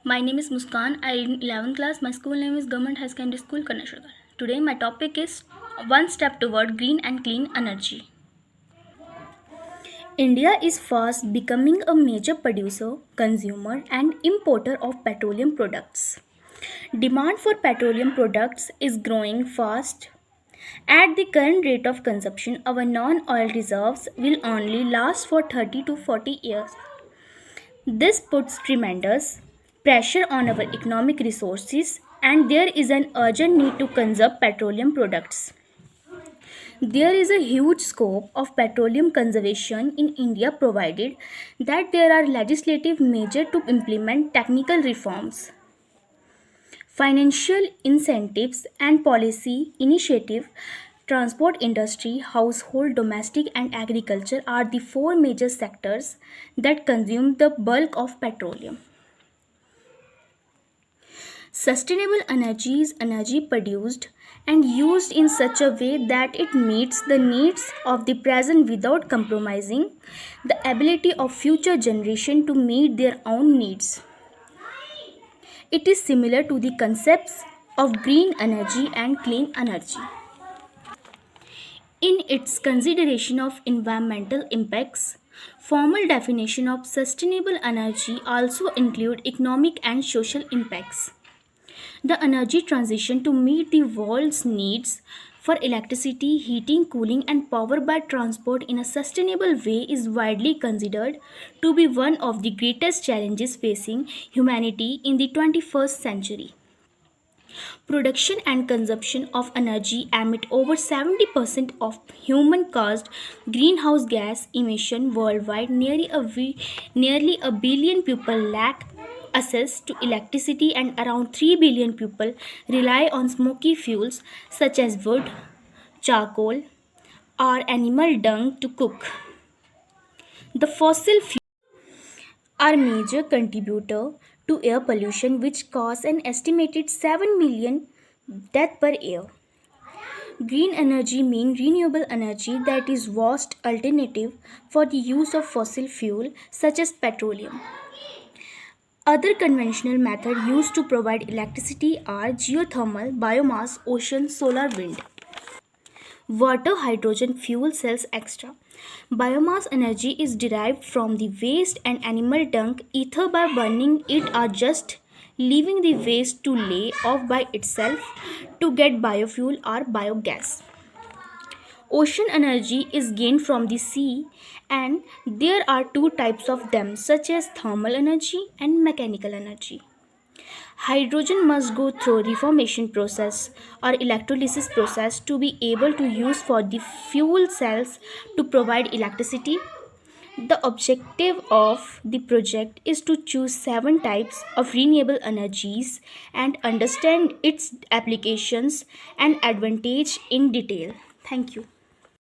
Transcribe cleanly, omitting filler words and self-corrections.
My name is Muskan. I in 11th class. My school name is Government High Secondary School, Karnataka. Today my topic is one step toward green and clean energy. India is fast becoming a major producer, consumer and importer of petroleum products. Demand for petroleum products is growing fast. At the current rate of consumption, our non-oil reserves will only last for 30 to 40 years. This puts tremendous pressure on our economic resources, and there is an urgent need to conserve petroleum products. There is a huge scope of petroleum conservation in India provided that there are legislative measures to implement technical reforms. Financial incentives and policy initiative, transport industry, household, domestic and agriculture are the four major sectors that consume the bulk of petroleum. Sustainable energy is energy produced and used in such a way that it meets the needs of the present without compromising the ability of future generation to meet their own needs. It is similar to the concepts of green energy and clean energy. In its consideration of environmental impacts, formal definition of sustainable energy also include economic and social impacts. The energy transition to meet the world's needs for electricity, heating, cooling, and power by transport in a sustainable way is widely considered to be one of the greatest challenges facing humanity in the 21st century. Production and consumption of energy emit over 70% of human caused greenhouse gas emission worldwide. Nearly a billion people lack access to electricity, and around 3 billion people rely on smoky fuels such as wood, charcoal, or animal dung to cook. The fossil fuels are major contributor to air pollution, which cause an estimated 7 million deaths per year. Green energy means renewable energy that is vast alternative for the use of fossil fuel such as petroleum. Other conventional methods used to provide electricity are geothermal, biomass, ocean, solar, wind. Water, hydrogen, fuel cells, etc. Biomass energy is derived from the waste and animal dung either by burning it or just leaving the waste to lay off by itself to get biofuel or biogas. Ocean energy is gained from the sea, and there are two types of them, such as thermal energy and mechanical energy. Hydrogen must go through reformation process or electrolysis process to be able to use for the fuel cells to provide electricity. The objective of the project is to choose 7 types of renewable energies and understand its applications and advantage in detail. Thank you.